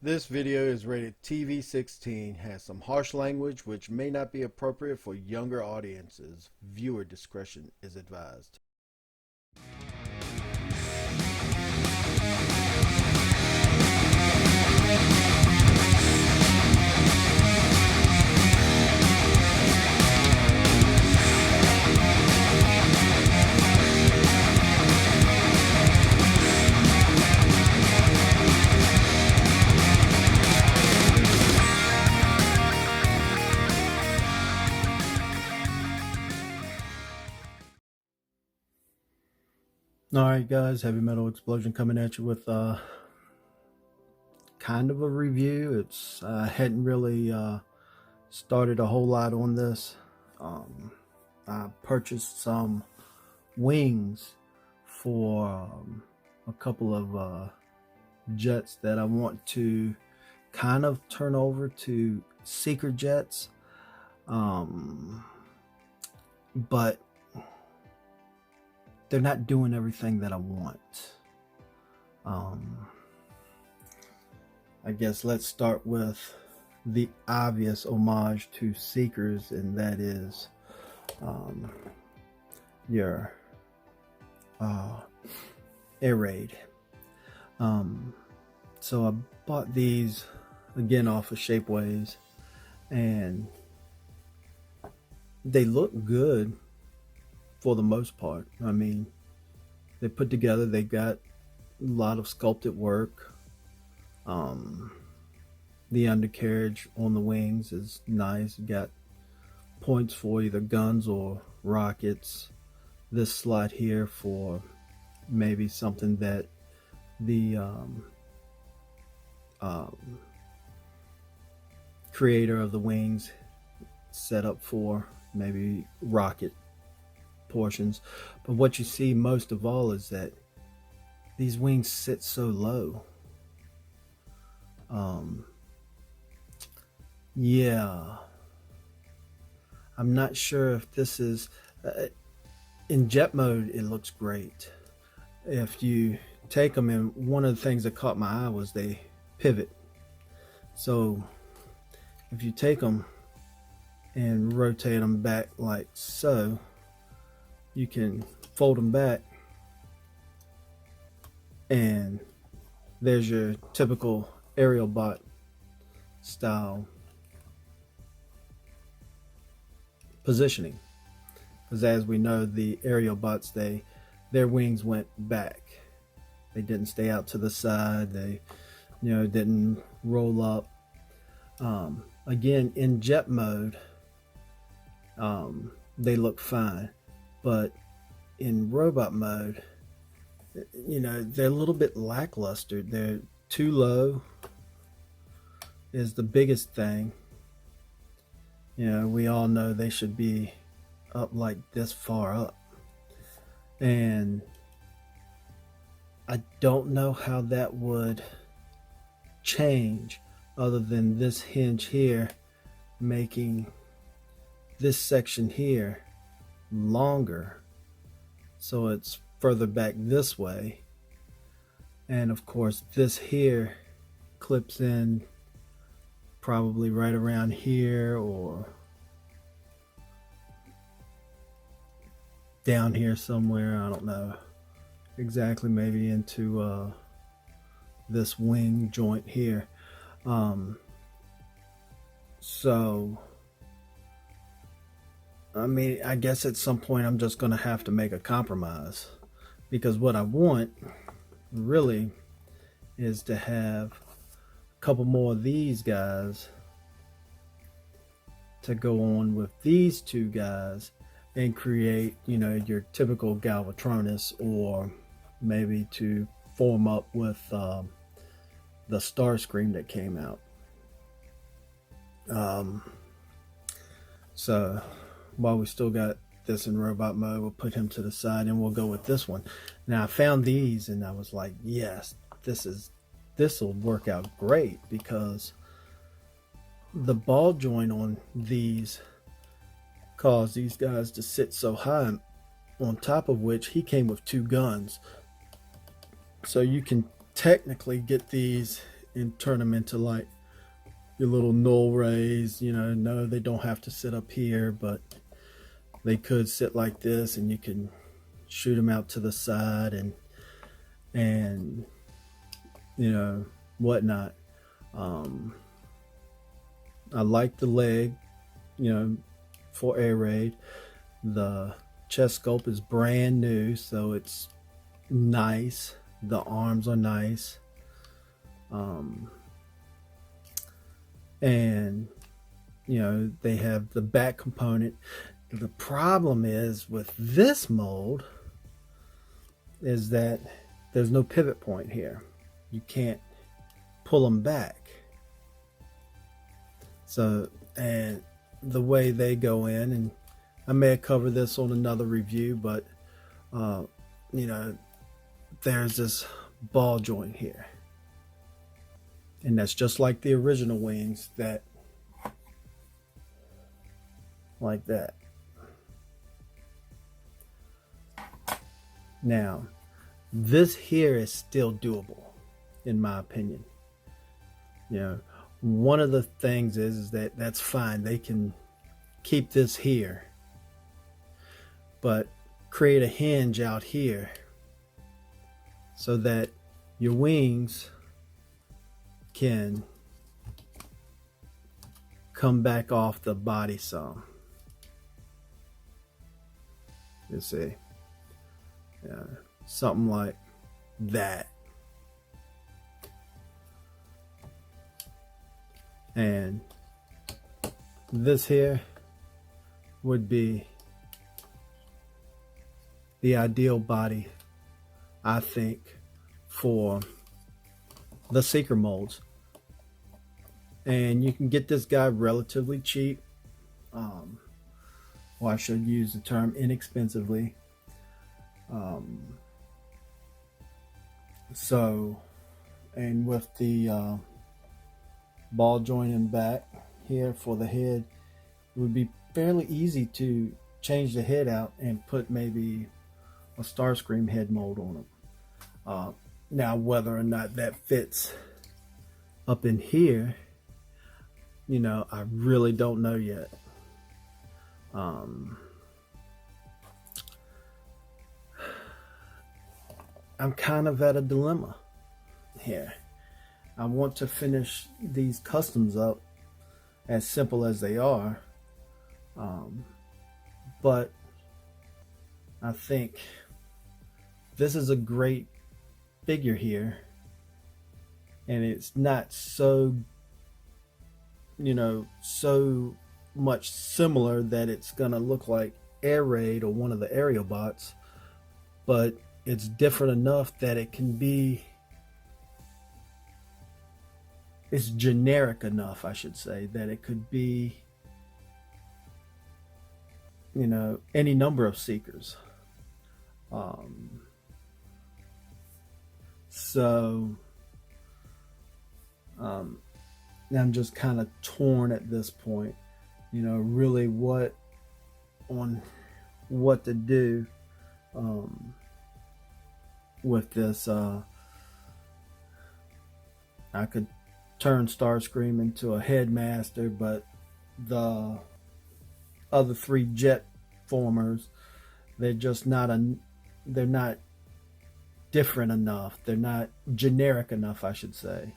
This video is rated TV-16, has some harsh language which may not be appropriate for younger audiences. Viewer discretion is advised. Alright guys, Heavy Metal Explosion coming at you with kind of a review. It's I hadn't really started a whole lot on this. I purchased some wings for a couple of jets that I want to kind of turn over to seeker jets, but they're not doing everything that I want. I guess let's start with the obvious homage to seekers, and that is your air raid. So I bought these again off of Shapeways, and they look good for the most part. I mean, they put together, they got a lot of sculpted work. The undercarriage on the wings is nice. You got points for either guns or rockets. This slot here for maybe something that the creator of the wings set up for, maybe rocket portions. But what you see most of all is that these wings sit so low. Yeah, I'm not sure if this is in jet mode. It looks great. If you take them, and one of the things that caught my eye was they pivot. So if you take them and rotate them back like so, you can fold them back, and there's your typical aerial bot style positioning. Because as we know, the aerial bots, their wings went back. They didn't stay out to the side. They didn't roll up. Again, in jet mode, they look fine, but in robot mode, they're a little bit lackluster. They're too low is the biggest thing. We all know they should be up like this far up, and I don't know how that would change other than this hinge here making this section here longer, so it's further back this way, and of course this here clips in probably right around here or down here somewhere. I don't know exactly, maybe into this wing joint here. So I mean, I guess at some point I'm just gonna have to make a compromise, because what I want really is to have a couple more of these guys to go on with these two guys and create, your typical Galvatronus, or maybe to form up with the Starscream that came out. So while we still got this in robot mode, we'll put him to the side and we'll go with this one. Now I found these and I was like, yes, this will work out great, because the ball joint on these caused these guys to sit so high, on top of which he came with two guns. So you can technically get these and turn them into like your little null rays. You know, no, they don't have to sit up here, but they could sit like this, and you can shoot them out to the side and you know, whatnot. I like the leg, you know, for air raid. The chest sculpt is brand new, so it's nice. The arms are nice. And you know, they have the back component. The problem is with this mold is that there's no pivot point here. You can't pull them back. So, and the way they go in, and I may have covered this on another review, but you know, there's this ball joint here, and that's just like the original wings, that like that. Now, this here is still doable, in my opinion. You know, one of the things is that that's fine. They can keep this here, but create a hinge out here so that your wings can come back off the body some. You see, yeah, something like that. And this here would be the ideal body, I think, for the Seeker molds. And you can get this guy relatively cheap. Or I should use the term inexpensively. So, and with the ball joint in back here for the head, it would be fairly easy to change the head out and put maybe a Starscream head mold on them. Now, whether or not that fits up in here, you know, I really don't know yet. I'm kind of at a dilemma here. I want to finish these customs up as simple as they are, but I think this is a great figure here, and it's not so, you know, so much similar that it's gonna look like Air Raid or one of the aerial bots, but it's different enough that it can be, it's generic enough, I should say, that it could be, you know, any number of Seekers. So I'm just kind of torn at this point, you know, really what to do with this. I could turn Starscream into a headmaster, but the other three jet formers, they're just not they're not different enough. They're not generic enough, I should say.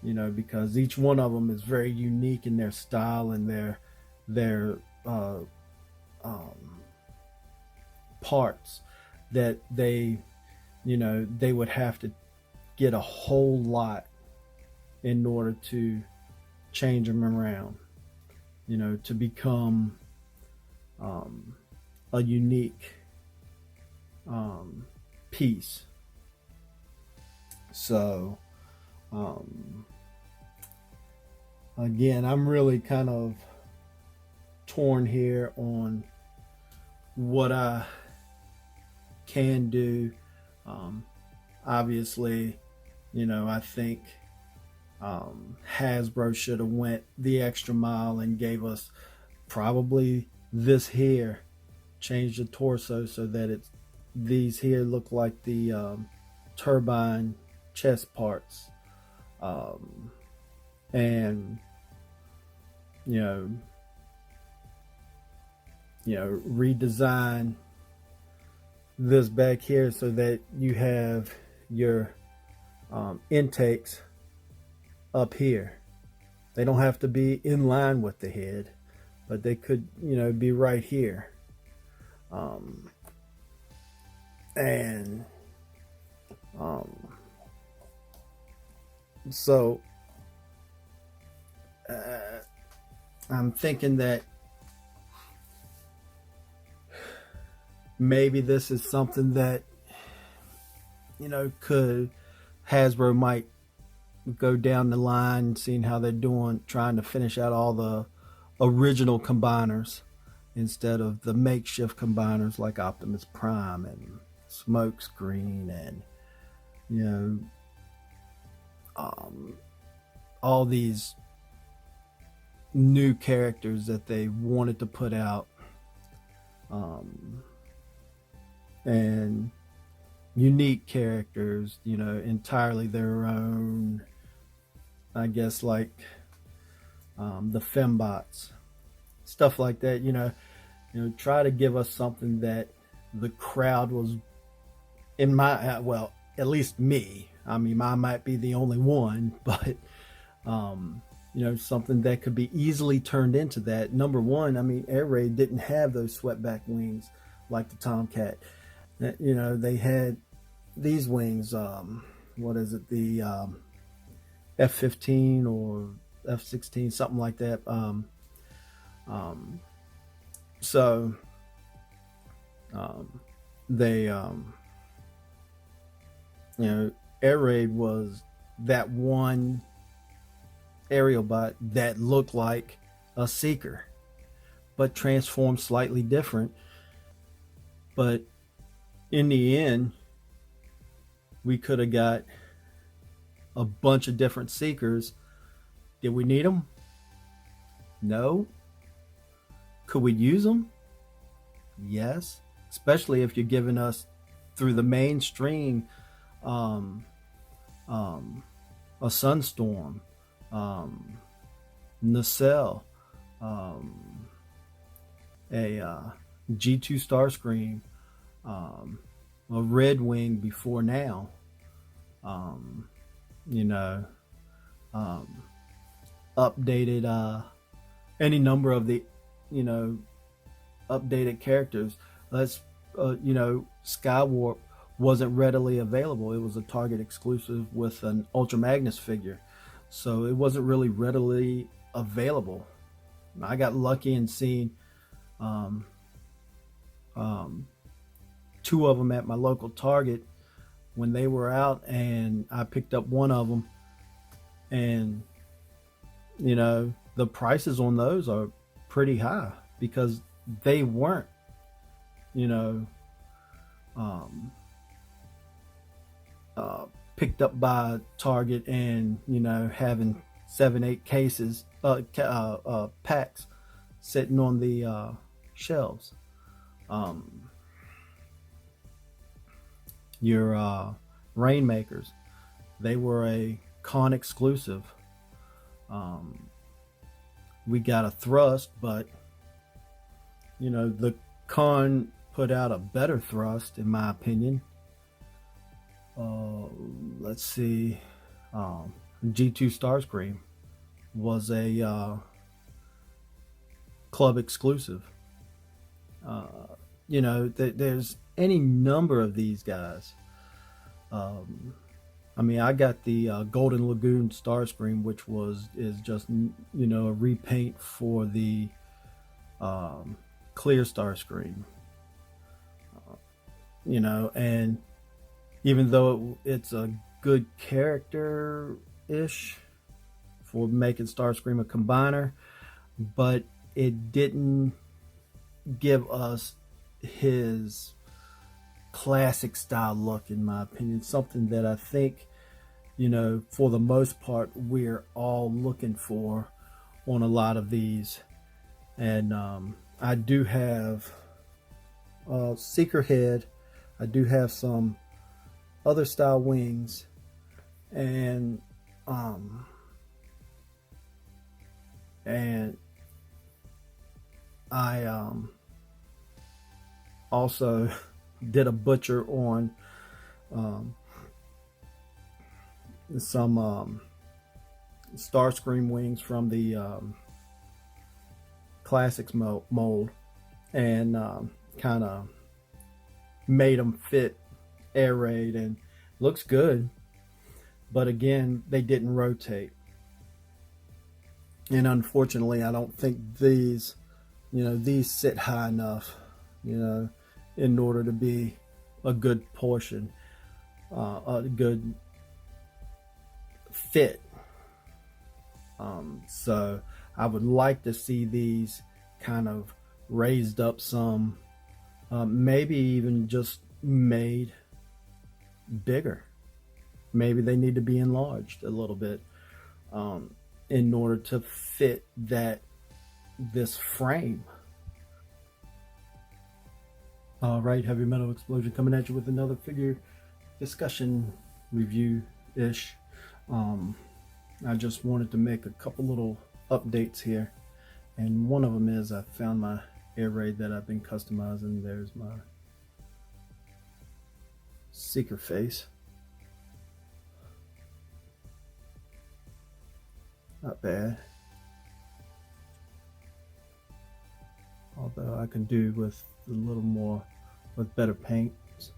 You know, because each one of them is very unique in their style and their parts that they, you know, they would have to get a whole lot in order to change them around, you know, to become a unique piece. So again, I'm really kind of torn here on what I can do. Obviously, you know, I think Hasbro should have went the extra mile and gave us probably this here, changed the torso so that it's, these here look like the turbine chest parts um, and you know, redesign this back here so that you have your intakes up here. They don't have to be in line with the head, but they could, be right here. Um, and um, so uh, I'm thinking that maybe this is something that could Hasbro might go down the line, seeing how they're doing, trying to finish out all the original combiners instead of the makeshift combiners like Optimus Prime and Smokescreen and you know all these new characters that they wanted to put out, and unique characters, entirely their own. I guess like the fembots, stuff like that. Try to give us something that the crowd was, in my well, at least me. I mean, I might be the only one, but something that could be easily turned into that. Number one, I mean, Air Raid didn't have those swept-back wings like the Tomcat. They had these wings. What is it? The F-15 or F-16, something like that. So they, Air Raid was that one aerial bot that looked like a Seeker, but transformed slightly different. But in the end, we could have got a bunch of different Seekers. Did we need them? No. Could we use them? Yes. Especially if you're giving us through the mainstream a Sunstorm, Nacelle, a G2 Starscream, a Red Wing before now, updated any number of the updated characters. Skywarp wasn't readily available. It was a Target exclusive with an Ultra Magnus figure, so it wasn't really readily available. I got lucky in seeing two of them at my local Target when they were out, and I picked up one of them, and the prices on those are pretty high because they weren't picked up by Target and having 7-8 cases packs sitting on the shelves. Your Rainmakers, they were a con exclusive. We got a Thrust, but the con put out a better Thrust, in my opinion. Let's see. G2 Starscream was a club exclusive. There's any number of these guys. I got the Golden Lagoon Starscream, which is just a repaint for the clear Starscream. And even though it's a good character ish for making Starscream a combiner, but it didn't give us his classic style look, in my opinion. Something that I think for the most part we're all looking for on a lot of these. And I do have Seeker Head, I do have some other style wings, and Um, and I also did a butcher on um, some Starscream wings from the classics mold, and kind of made them fit air raid, and looks good. But again, they didn't rotate, and unfortunately, I don't think these sit high enough, you know, in order to be a good portion, a good fit. So I would like to see these kind of raised up some, maybe even just made bigger. Maybe they need to be enlarged a little bit, um, in order to fit this frame. All right, Heavy Metal Explosion coming at you with another figure discussion review ish. Um, I just wanted to make a couple little updates here, and one of them is I found my air raid that I've been customizing. There's my seeker face. Not bad. Although I can do with a little more, with better paints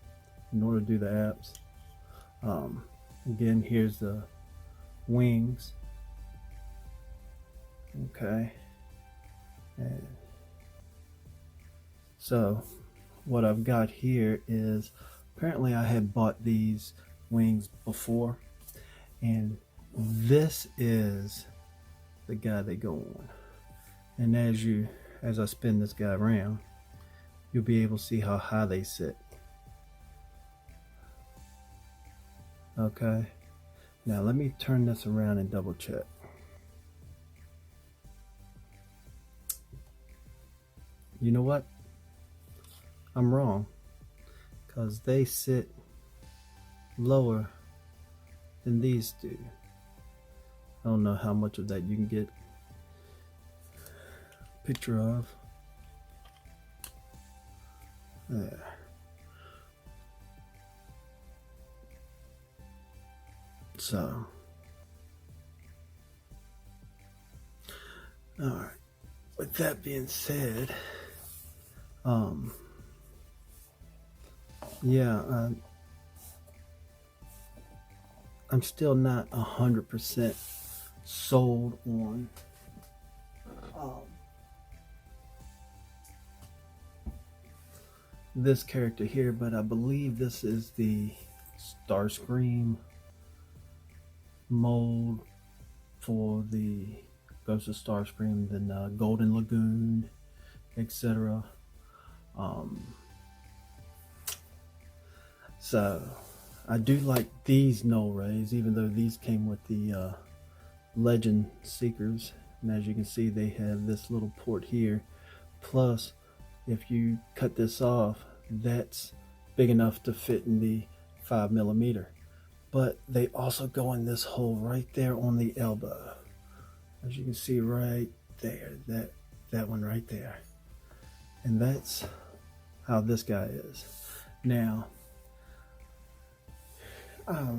in order to do the abs. Again, here's the wings. Okay. And so what I've got here is, apparently I had bought these wings before, and this is the guy they go on. And as I spin this guy around, you'll be able to see how high they sit. Okay, now let me turn this around and double check. You know what? I'm wrong, because they sit lower than these do. I don't know how much of that you can get a picture of. There. So, all right. With that being said, yeah, I'm still not 100% sold on this character here, but I believe this is the Starscream mold for the Ghost of Starscream, then Golden Lagoon, etc. So I do like these null rays, even though these came with the Legend Seekers. And as you can see, they have this little port here. Plus, if you cut this off, that's big enough to fit in the 5mm. But they also go in this hole right there on the elbow. As you can see right there, that one right there. And that's how this guy is. Now, I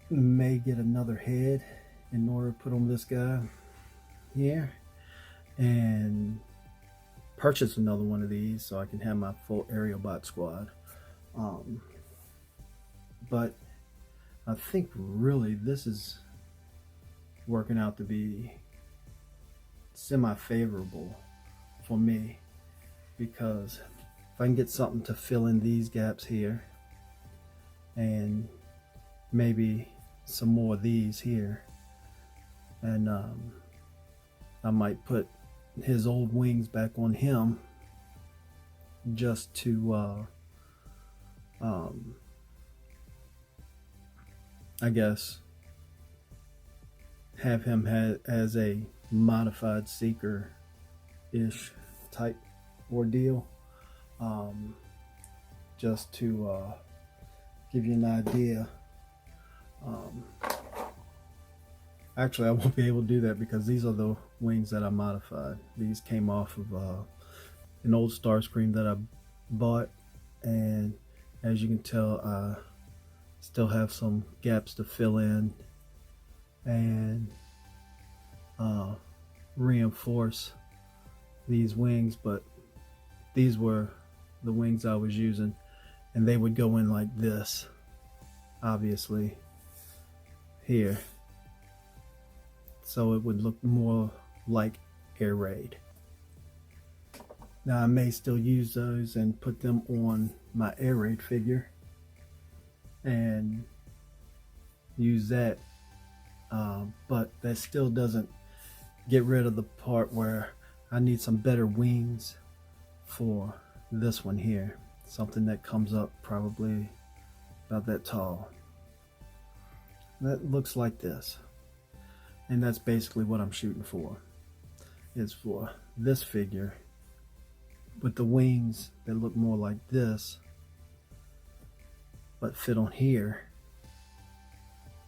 may get another head in order to put on this guy here, and purchase another one of these so I can have my full aerial bot squad. But I think really this is working out to be semi-favorable for me, because if I can get something to fill in these gaps here, and maybe some more of these here, and I might put his old wings back on him just to I guess have him as a modified seeker ish type ordeal, just to give you an idea. Actually, I won't be able to do that because these are the wings that I modified. These came off of an old Starscream that I bought, and as you can tell, I still have some gaps to fill in and reinforce these wings, but these were the wings I was using, and they would go in like this, obviously, here, so it would look more like air raid. Now I may still use those and put them on my air raid figure and use that, but that still doesn't get rid of the part where I need some better wings for this one here. Something that comes up probably about that tall. That looks like this. And that's basically what I'm shooting for. Is for this figure with the wings that look more like this, but fit on here.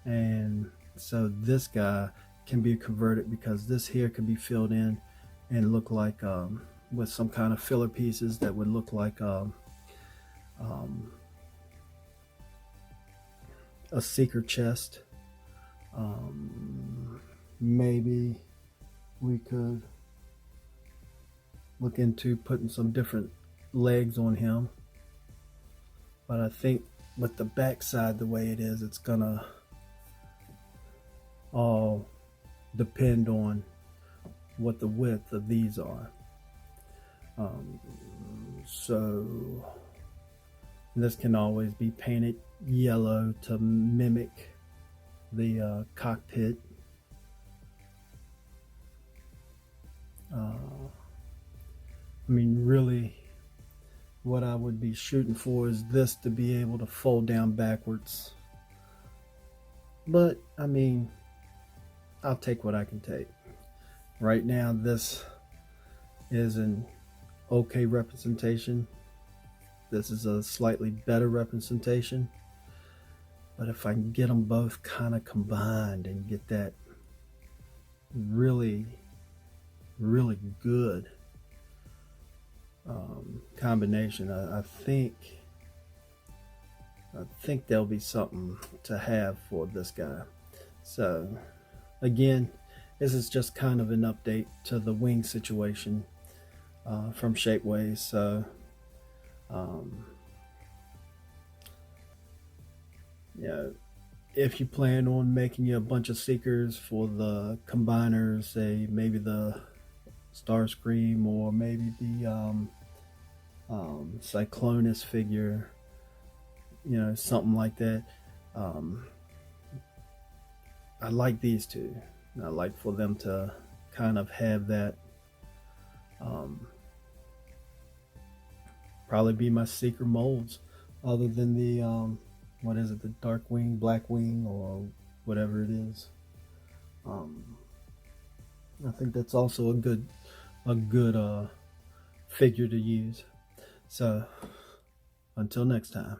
And so this guy can be converted, because this here can be filled in and look like with some kind of filler pieces that would look like a seeker chest. Maybe we could look into putting some different legs on him, but I think with the back side the way it is, it's gonna all depend on what the width of these are. So this can always be painted yellow to mimic the cockpit. I mean, really what I would be shooting for is this to be able to fold down backwards, but I mean, I'll take what I can take. Right now this is an okay representation. This is a slightly better representation, but if I can get them both kind of combined and get that really good combination, I think there'll be something to have for this guy. So again, this is just kind of an update to the wing situation from Shapeways. So yeah, if you plan on making a bunch of seekers for the combiners, say maybe the Starscream or maybe the Cyclonus figure, you know, something like that, I like these two. I like for them to kind of have that, probably be my seeker molds, other than the what is it, the dark wing, black wing, or whatever it is. I think that's also a good figure to use. So until next time.